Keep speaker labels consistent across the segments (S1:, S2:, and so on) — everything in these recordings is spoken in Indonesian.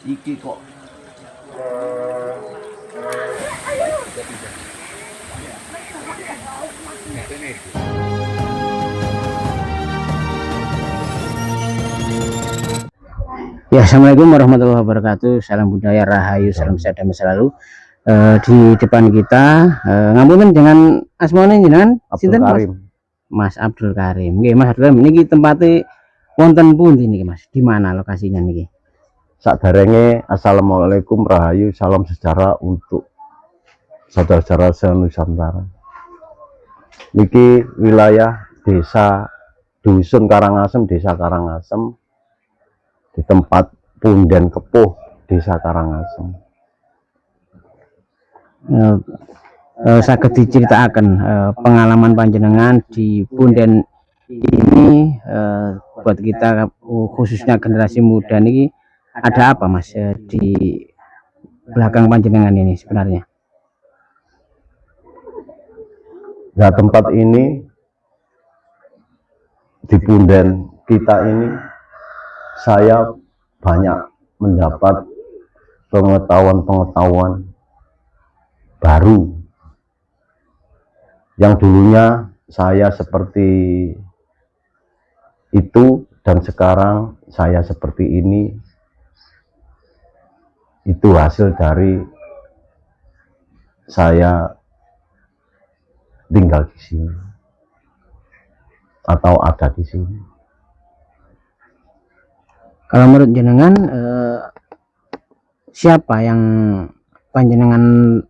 S1: iki kok
S2: ya. Assalamualaikum warahmatullahi wabarakatuh. Salam budaya rahayu, salam sehat damai selalu. Di depan kita ngapunten dengan asmane jenengan
S1: Abdul Karim.
S2: Mas Abdul Karim. Nggih, Mas Abdul Karim niki tempatnya wonten pundi niki, Mas? Di mana lokasinya niki?
S1: Sakderenge assalamualaikum rahayu, salam sejahtera untuk saudara-saudara se-Nusantara. Niki wilayah desa Dusun Karangasem, desa Karangasem, di tempat Punden Kepuh, desa Karangasem.
S2: Saged diceritakan pengalaman panjenengan di Punden ini buat kita khususnya generasi muda niki ada apa, Mas, di belakang panjenengan ini sebenarnya?
S1: Nah, tempat ini di Punden kita ini saya banyak mendapat pengetahuan baru yang dulunya saya seperti itu dan sekarang saya seperti ini. Itu hasil dari saya tinggal di sini atau ada di sini.
S2: Kalau menurut jenengan siapa yang panjenengan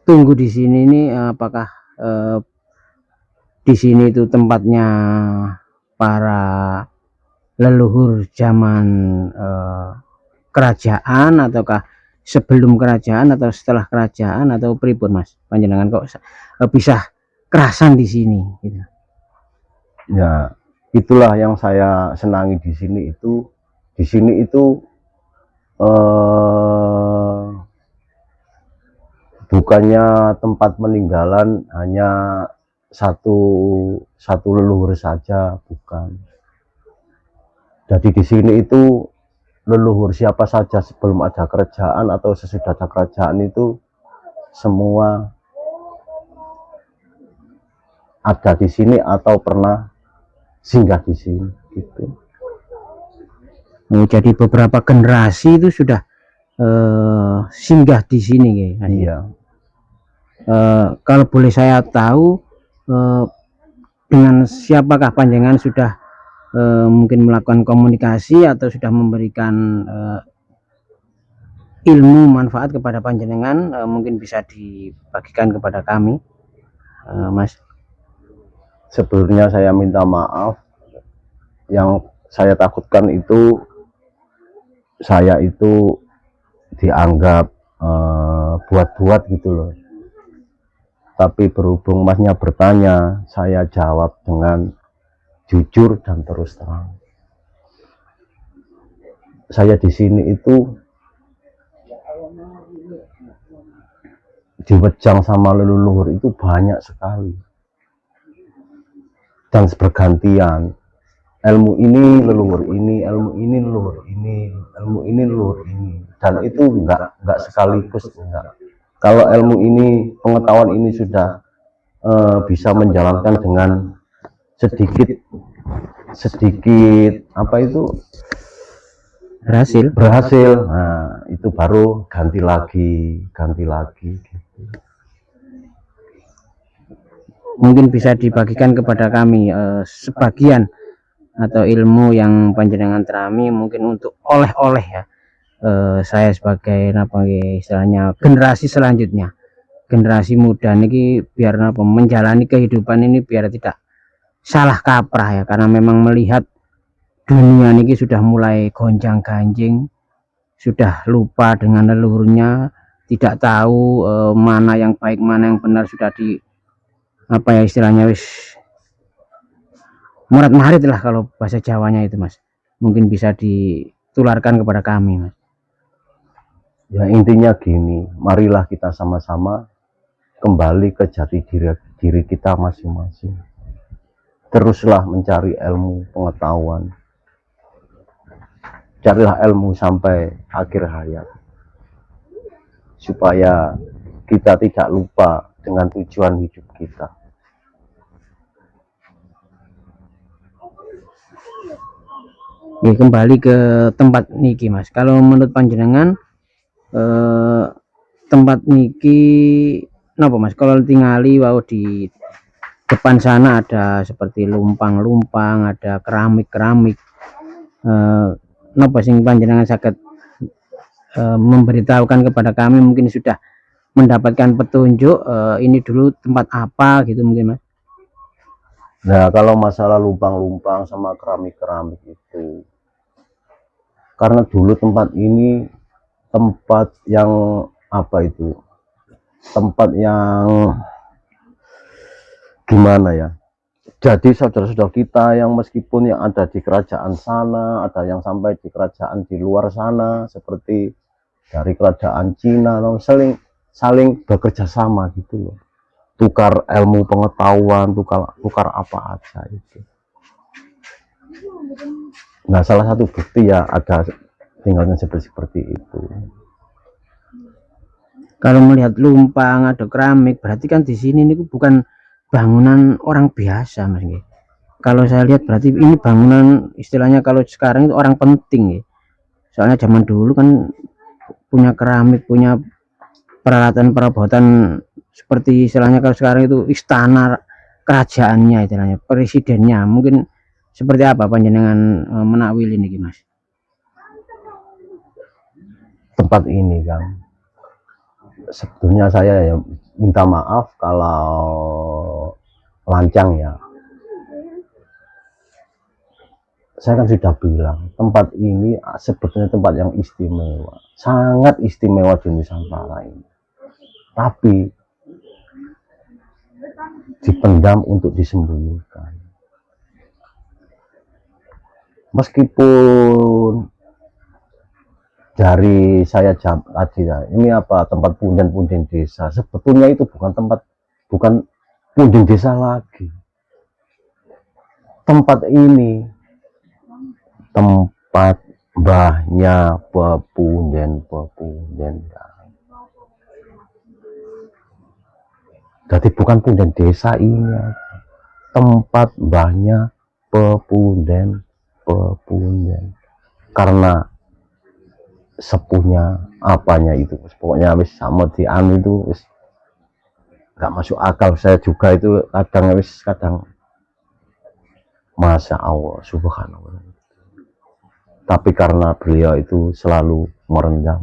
S2: tunggu di sini ini? Apakah di sini itu tempatnya para leluhur zaman kerajaan, ataukah sebelum kerajaan atau setelah kerajaan, atau pripun, Mas? Panjenengan kok bisa kerasan di sini gitu?
S1: Ya, itulah yang saya senangi di sini itu. Di sini itu bukannya tempat peninggalan hanya satu leluhur saja, bukan. Jadi di sini itu leluhur siapa saja sebelum ada kerajaan atau sesudah ada kerajaan itu semua ada di sini atau pernah singgah di sini gitu.
S2: Jadi beberapa generasi itu sudah singgah di sini, gitu.
S1: Iya.
S2: Kalau boleh saya tahu, dengan siapakah panjenengan sudah mungkin melakukan komunikasi atau sudah memberikan ilmu manfaat kepada panjenengan? Mungkin bisa dibagikan kepada kami, Mas.
S1: Sebelumnya saya minta maaf, yang saya takutkan itu saya itu dianggap buat-buat gitu loh. Tapi berhubung Masnya bertanya, saya jawab dengan jujur dan terus terang. Saya di sini itu diwejang sama leluhur itu banyak sekali dan bergantian. Ilmu ini leluhur ini, ilmu ini leluhur ini, ilmu ini leluhur ini, dan itu enggak sekaligus, enggak. Kalau ilmu ini, pengetahuan ini sudah bisa menjalankan dengan sedikit apa itu berhasil, nah itu baru ganti lagi gitu.
S2: Mungkin bisa dibagikan kepada kami sebagian atau ilmu yang panjenengan terami, mungkin untuk oleh-oleh ya. Saya sebagai istilahnya generasi selanjutnya, generasi muda niki, biar menjalani kehidupan ini biar tidak salah kaprah ya, karena memang melihat dunia niki sudah mulai gonjang-ganjing, sudah lupa dengan leluhurnya, tidak tahu mana yang baik mana yang benar, sudah di istilahnya wis murat marit lah kalau bahasa Jawanya itu, Mas. Mungkin bisa ditularkan kepada kami, Mas.
S1: Ya intinya gini, marilah kita sama-sama kembali ke jati diri kita masing-masing. Teruslah mencari ilmu pengetahuan. carilah ilmu sampai akhir hayat, supaya kita tidak lupa dengan tujuan hidup kita.
S2: Ya, kembali ke tempat niki Mas, kalau menurut panjenengan tempat niki napa Mas, kalau tingali wau di depan sana ada seperti lumpang-lumpang, ada keramik-keramik, napa sing panjenengan saged memberitahukan kepada kami, mungkin sudah mendapatkan petunjuk ini dulu tempat apa gitu mungkin Mas.
S1: Nah, kalau masalah lumpang-lumpang sama keramik-keramik itu, karena dulu tempat ini tempat yang apa itu, tempat yang gimana ya, jadi saudara-saudara kita yang meskipun yang ada di kerajaan sana, ada yang sampai di kerajaan di luar sana, seperti dari kerajaan Cina, saling bekerja sama gitu loh, tukar ilmu pengetahuan, tukar apa aja itu. Nah, salah satu bukti ya ada tinggalnya seperti itu.
S2: Kalau melihat lumpang, ada keramik, berarti kan di sini ini bukan bangunan orang biasa Mas. Kalau saya lihat berarti ini bangunan istilahnya kalau sekarang itu orang penting ya. Soalnya zaman dulu kan punya keramik, punya peralatan perabotan seperti istilahnya kalau sekarang itu istana kerajaannya, istilahnya presidennya. Mungkin seperti apa panjenengan menakwil ini Mas?
S1: Tempat ini kan sebetulnya saya ya minta maaf kalau lancang ya. Saya kan sudah bilang tempat ini sebetulnya tempat yang istimewa, sangat istimewa di Nusantara ini, tapi dipendam untuk disembunyikan. Meskipun dari saya tadi ya, ini apa, tempat punden-punden desa, sebetulnya itu bukan punden desa lagi. Tempat ini tempat mbahnya pepunden. Jadi bukan punden desa ini, tempat mbahnya pepunden. Karena sepuhnya apanya itu, pokoknya wis sama di anu itu wis nggak masuk akal. Saya juga itu kadang Masya Allah, subhanallah. Tapi karena beliau itu selalu merendah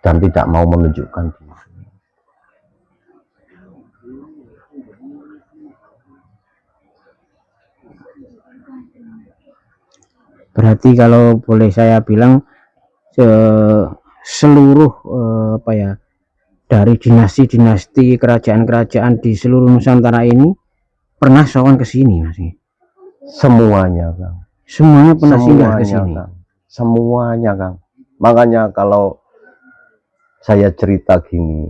S1: dan tidak mau menunjukkan diri.
S2: Berarti kalau boleh saya bilang seluruh apa ya, dari dinasti-dinasti kerajaan-kerajaan di seluruh Nusantara ini pernah sowan ke sini Mas?
S1: Semuanya Kang.
S2: Semuanya pernah singgah ke sini.
S1: Semuanya Kang. Makanya kalau saya cerita gini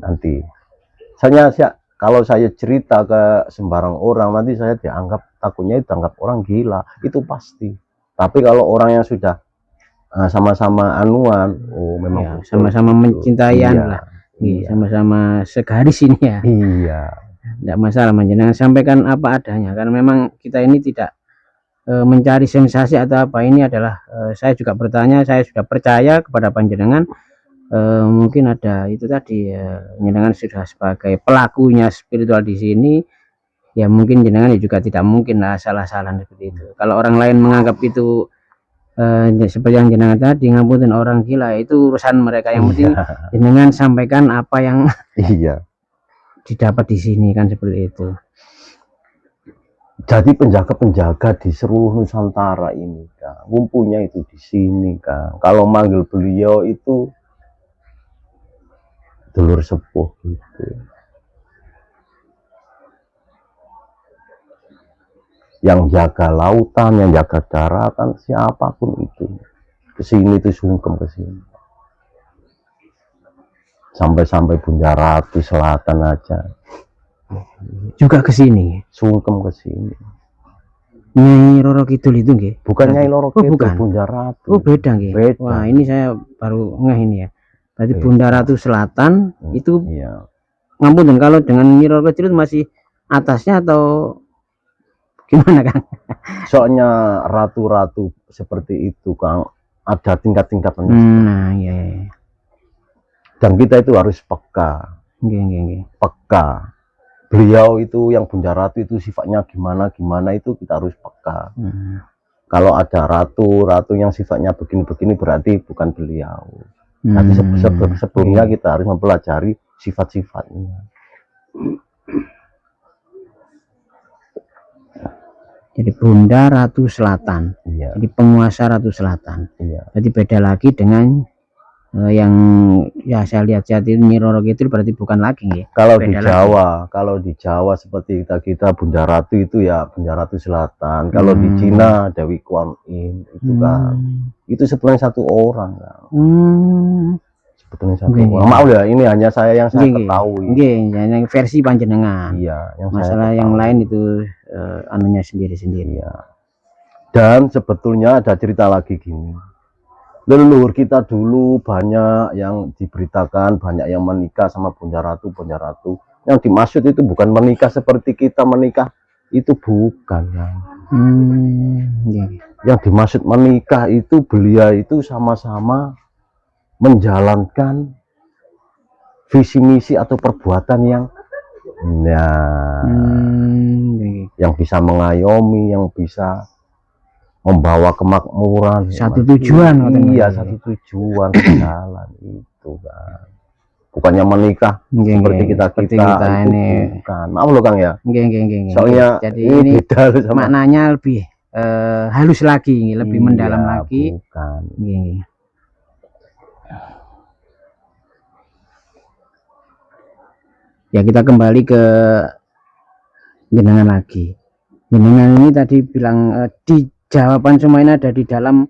S1: nanti, kalau saya cerita ke sembarang orang nanti saya takutnya dianggap orang gila, itu pasti. Tapi kalau orang yang sudah sama-sama anuan, oh memang
S2: sama-sama mencintai lah, sama-sama segaris ini ya.
S1: Iya.
S2: Tidak masalah panjenengan sampaikan apa adanya, karena memang kita ini tidak mencari sensasi atau apa. Ini adalah saya juga bertanya, saya sudah percaya kepada panjenengan. Mungkin ada itu tadi panjenengan sudah sebagai pelakunya spiritual di sini ya, mungkin jenengan juga tidak mungkin lah salah-salah seperti itu. Kalau orang lain menganggap itu seperti yang jenengan tadi ngapunten orang gila, itu urusan mereka. Yang penting jenengan sampaikan apa yang didapat di sini kan, seperti itu.
S1: Jadi penjaga-penjaga di seluruh Nusantara ini Kang, ngumpulnya itu di sini Kang. Kalau manggil beliau itu dulur sepuh gitu. Yang jaga lautan, yang jaga daratan, siapapun itu kesini itu sungkem kesini. Sampai Bunda Ratu Selatan aja
S2: juga ke sini,
S1: sungkem ke sini.
S2: Nyai Roro Kidul itu nggih.
S1: Bukan Nyai Roro
S2: Oh,
S1: Kidul,
S2: bukan.
S1: Bunda Ratu.
S2: Oh, beda nggih.
S1: Beda.
S2: Wah, ini saya baru ngeh ini ya. Berarti
S1: Beda.
S2: Bunda Ratu Selatan itu
S1: Iya.
S2: ngapunten, kalau dengan Nyai Roro Kidul itu masih atasnya atau gimana, Kang?
S1: Soalnya ratu-ratu seperti itu, Kang, ada tingkat-tingkatannya.
S2: Nah, iya, iya.
S1: Dan kita itu harus peka.
S2: Nggih.
S1: Peka. Beliau itu yang Bunda Ratu itu sifatnya gimana itu kita harus peka. Kalau ada ratu yang sifatnya begini-begini berarti bukan beliau. Nanti sebelumnya kita harus mempelajari sifat-sifatnya.
S2: Jadi Bunda Ratu Selatan.
S1: Iya.
S2: Jadi penguasa Ratu Selatan.
S1: Iya.
S2: Jadi beda lagi dengan yang ya saya lihat itu Nyai Roro Kidul, berarti bukan lagi ya.
S1: Kalau di Jawa seperti kita Bunda Ratu itu ya Bunda Ratu Selatan. Kalau di Cina Dewi Kuan Yin itu kan. Itu sebenarnya satu orang, kan. Sebetulnya satu orang. Maaf ya, ini hanya saya yang saya ketahui.
S2: Yang versi panjenengan.
S1: Iya, yang
S2: masalah yang lain itu anunya sendiri-sendiri.
S1: Ya. Dan sebetulnya ada cerita lagi gini. Leluhur kita dulu banyak yang diberitakan, banyak yang menikah sama Bunda Ratu. Yang dimaksud itu bukan menikah seperti kita menikah, itu bukan. Yang dimaksud menikah itu beliau itu sama-sama menjalankan visi misi atau perbuatan yang yang bisa mengayomi, yang bisa membawa kemakmuran,
S2: satu tujuan.
S1: Iya, satu tujuan jalan itu, kan. Bukannya menikah seperti kita ini. Bukan. Maaf loh, Kang ya. Soalnya
S2: jadi ini beda sama maknanya lebih halus lagi, lebih mendalam lagi.
S1: Bukan.
S2: Ya, kita kembali ke jenengan lagi. Jenengan ini tadi bilang di jawaban semua ini ada di dalam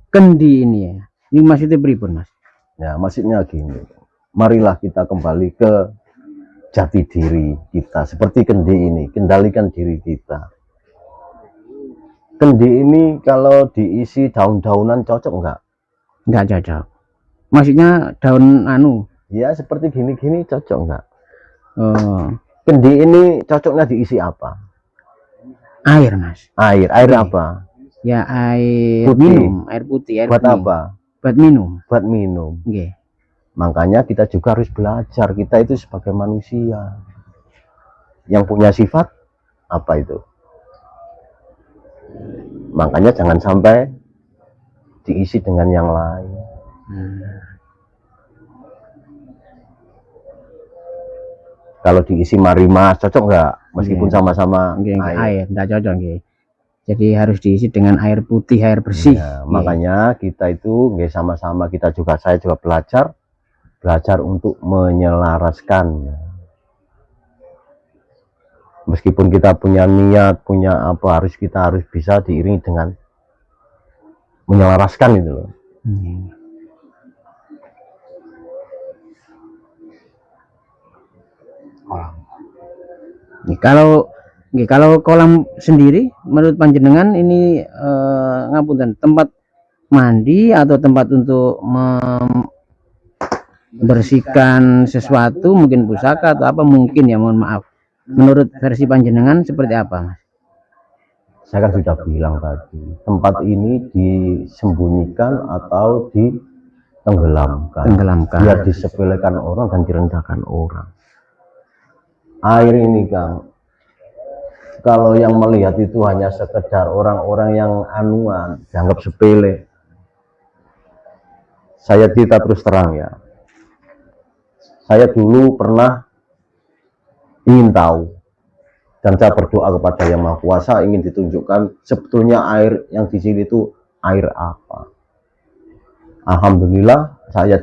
S2: kendi ini ya. Ini maksudnya pripun, Mas?
S1: Ya, maksudnya gini. Marilah kita kembali ke jati diri kita. Seperti kendi ini, kendalikan diri kita. Kendi ini kalau diisi daun-daunan cocok enggak?
S2: Enggak cocok. Maksudnya daun anu?
S1: Ya, seperti gini-gini cocok enggak?
S2: Oh.
S1: Kendi ini cocoknya diisi apa?
S2: Air, Mas.
S1: Air apa?
S2: Ya, air
S1: putih.
S2: Minum, air putih, air
S1: buat
S2: bening.
S1: Apa?
S2: Buat minum.
S1: Buat minum.
S2: Okay.
S1: Makanya kita juga harus belajar. Kita itu sebagai manusia yang punya sifat apa itu? Makanya jangan sampai diisi dengan yang lain. Kalau diisi marimas cocok nggak? Meskipun sama-sama
S2: air, nggak cocok. Jadi harus diisi dengan air putih, air bersih.
S1: Makanya kita itu sama-sama saya juga belajar untuk menyelaraskan. Meskipun kita punya niat, punya apa, kita harus bisa diiringi dengan menyelaraskan itu loh.
S2: Kalau kolam sendiri menurut panjenengan ini ngapunten, tempat mandi atau tempat untuk membersihkan sesuatu, mungkin pusaka atau apa mungkin ya, mohon maaf. Menurut versi panjenengan seperti apa, Mas?
S1: Saya kan sudah bilang tadi, tempat ini disembunyikan atau ditenggelamkan. Biar disepelekan orang dan direndahkan orang. Air ini, Kang, kalau yang melihat itu hanya sekedar orang-orang yang anuan, dianggap sepele. Saya cerita terus terang ya. Saya dulu pernah ingin tahu, dan saya berdoa kepada Yang Maha Kuasa ingin ditunjukkan sebetulnya air yang di sini itu air apa. Alhamdulillah saya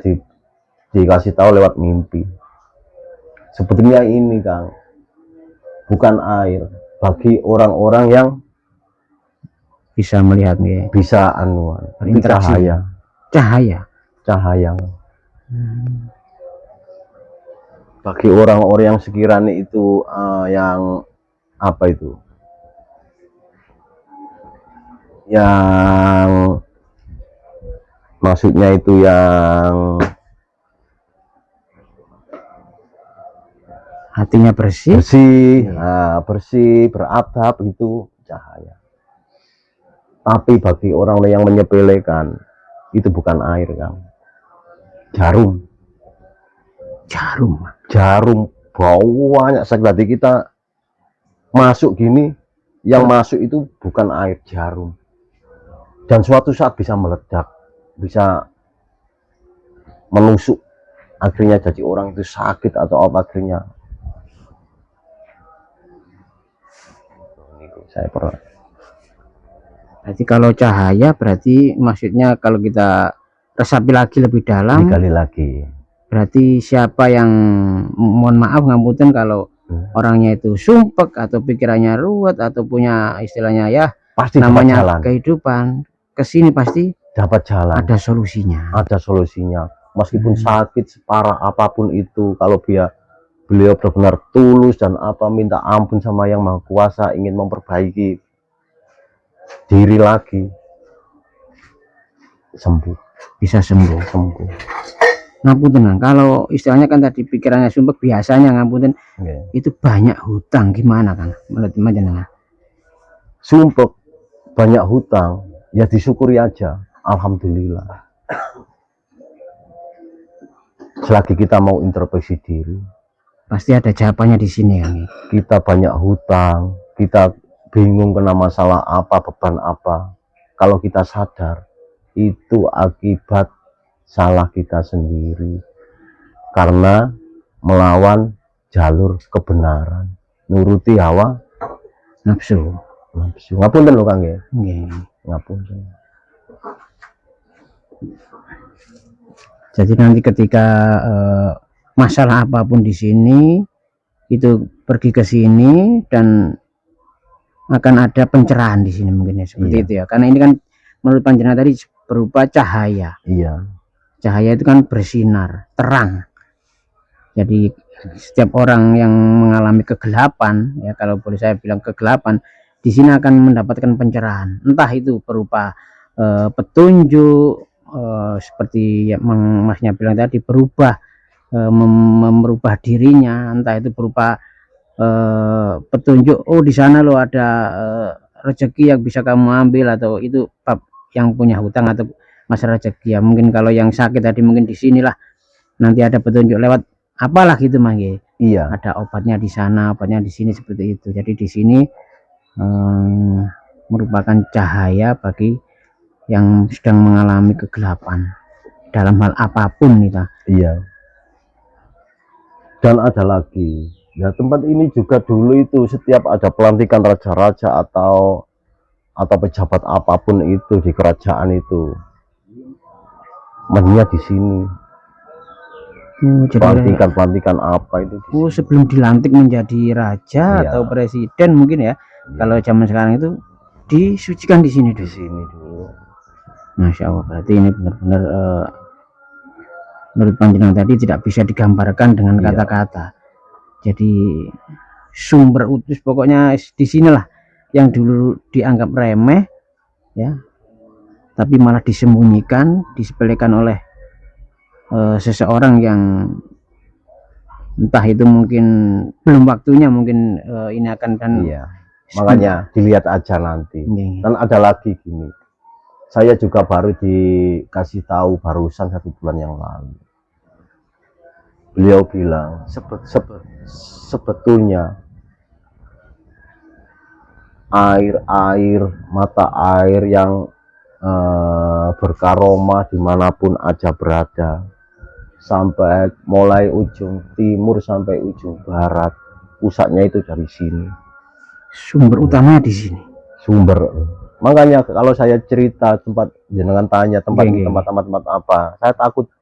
S1: dikasih tahu lewat mimpi. Sebetulnya ini, Kang, bukan air bagi orang-orang yang
S2: bisa melihat nih,
S1: bisa anuan, itu cahaya. Bagi orang-orang yang sekiranya itu yang apa itu, yang maksudnya itu yang
S2: hatinya bersih,
S1: bersih, beradab, itu cahaya. Tapi bagi orang yang menyepelekan, itu bukan air, Kang. Jarum banyak sekali. Kita masuk gini, yang masuk itu bukan air, jarum. Dan suatu saat bisa meledak, bisa menusuk, akhirnya jadi orang itu sakit atau apa akhirnya. Saya pernah.
S2: Berarti kalau cahaya, berarti maksudnya kalau kita resapi lagi lebih dalam,
S1: dikali lagi,
S2: berarti siapa yang, mohon maaf ngapunten kalau orangnya itu sumpek atau pikirannya ruwet atau punya istilahnya ya
S1: pasti
S2: namanya
S1: jalan.
S2: Kehidupan, kesini pasti
S1: dapat jalan,
S2: ada solusinya,
S1: meskipun sakit separah apapun itu, kalau beliau benar-benar tulus dan apa minta ampun sama Yang Maha Kuasa, ingin memperbaiki diri lagi, bisa sembuh.
S2: Ngapunten, kalau istilahnya kan tadi pikirannya sumpek, biasanya ngapunten itu banyak hutang, gimana kan menurut panjenengan?
S1: Sumpek banyak hutang, ya disyukuri aja, alhamdulillah. Selagi kita mau introspeksi diri,
S2: pasti ada jawabannya di sini, Kang.
S1: Kita banyak hutang, kita bingung kena masalah apa, beban apa. Kalau kita sadar, itu akibat salah kita sendiri, karena melawan jalur kebenaran, nuruti hawa nafsu. Ngapunten lho, Kang, ya. Ngapunten.
S2: Jadi nanti ketika masalah apapun di sini itu pergi ke sini dan akan ada pencerahan di sini mungkin ya, seperti itu ya. Karena ini kan menurut panjenengan tadi berupa cahaya. Cahaya itu kan bersinar, terang. Jadi setiap orang yang mengalami kegelapan, ya kalau boleh saya bilang kegelapan, di sini akan mendapatkan pencerahan. Entah itu berupa petunjuk, seperti yang Masnya bilang tadi, berubah, merubah dirinya, entah itu berupa petunjuk, oh di sana lo ada rezeki yang bisa kamu ambil, atau itu yang punya hutang atau masalah rezeki ya. Mungkin kalau yang sakit tadi mungkin di sinilah nanti ada petunjuk lewat apalah gitu, Mang. Ada obatnya di sana, obatnya di sini, seperti itu. Jadi di sini merupakan cahaya bagi yang sedang mengalami kegelapan dalam hal apapun kita.
S1: Dan ada lagi, ya tempat ini juga dulu itu setiap ada pelantikan raja-raja atau pejabat apapun itu di kerajaan itu, mandinya di sini. Pelantikan apa itu di sini.
S2: Sebelum dilantik menjadi raja atau presiden mungkin ya. Kalau zaman sekarang itu disucikan di sini dulu. Masya Allah, berarti ini benar-benar menurut panjenengan tadi tidak bisa digambarkan dengan kata-kata. Jadi sumber utus pokoknya di sinilah yang dulu dianggap remeh ya, tapi malah disembunyikan, disepelekan oleh seseorang yang entah itu mungkin belum waktunya, mungkin ini akan dan
S1: makanya dilihat aja nanti. Dan ada lagi gini, saya juga baru dikasih tahu barusan 1 bulan yang lalu. Beliau bilang sebetulnya mata air yang berkaromah dimanapun aja berada, sampai mulai ujung timur sampai ujung barat, pusatnya itu dari sini.
S2: Sumber utamanya di sini.
S1: Makanya kalau saya cerita, tempat jenengan tanya tempat apa, saya takut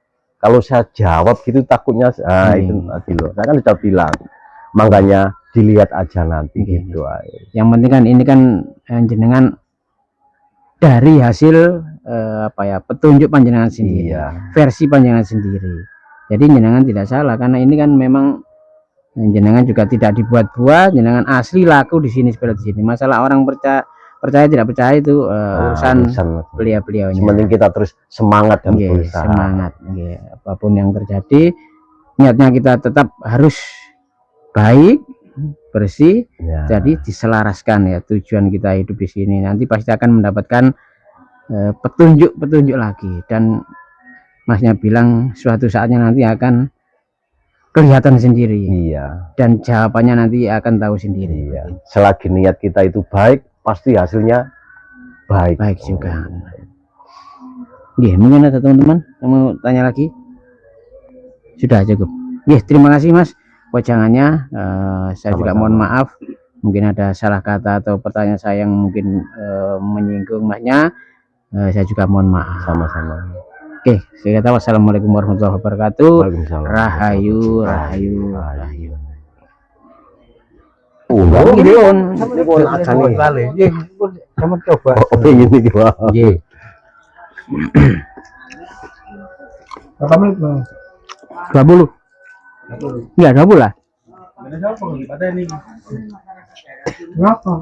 S1: kalau saya jawab gitu, takutnya itu tadi loh, saya kan sudah bilang, makanya dilihat aja nanti gitu aja.
S2: Yang penting kan ini kan jenengan dari hasil petunjuk panjenengan sendiri, versi panjenengan sendiri. Jadi jenengan tidak salah, karena ini kan memang jenengan juga tidak dibuat-buat, jenengan asli laku di sini, seperti di sini. Masalah orang percaya tidak percaya itu urusan beliau-beliaunya.
S1: Yang penting kita terus semangat dan
S2: Nggih,
S1: berusaha.
S2: semangat nggih. Apapun yang terjadi, niatnya kita tetap harus baik, bersih,
S1: Ya.
S2: jadi diselaraskan ya tujuan kita hidup di sini. Nanti pasti akan mendapatkan petunjuk-petunjuk lagi, dan Masnya bilang suatu saatnya nanti akan kelihatan sendiri.
S1: Iya.
S2: Dan jawabannya nanti akan tahu sendiri.
S1: Iya. Selagi niat kita itu baik, pasti hasilnya baik.
S2: Baik juga. Nggih, mungkin ada teman-teman yang mau tanya lagi? Sudah cukup. Nggih, terima kasih Mas wajangannya. Saya juga mohon maaf mungkin ada salah kata atau pertanyaan saya yang mungkin menyinggung Masnya. Saya juga mohon maaf.
S1: Sama-sama.
S2: Oke, saya kata wassalamualaikum warahmatullahi wabarakatuh.
S1: Waalaikumsalam.
S2: Rahayu, rahayu, rahayu.
S1: Nggih,
S2: Sama coba.
S1: oh ini gimana?
S2: Nggih.
S3: Berapa menit bang?
S2: 20. Iya, 20 lah.
S3: Berapa?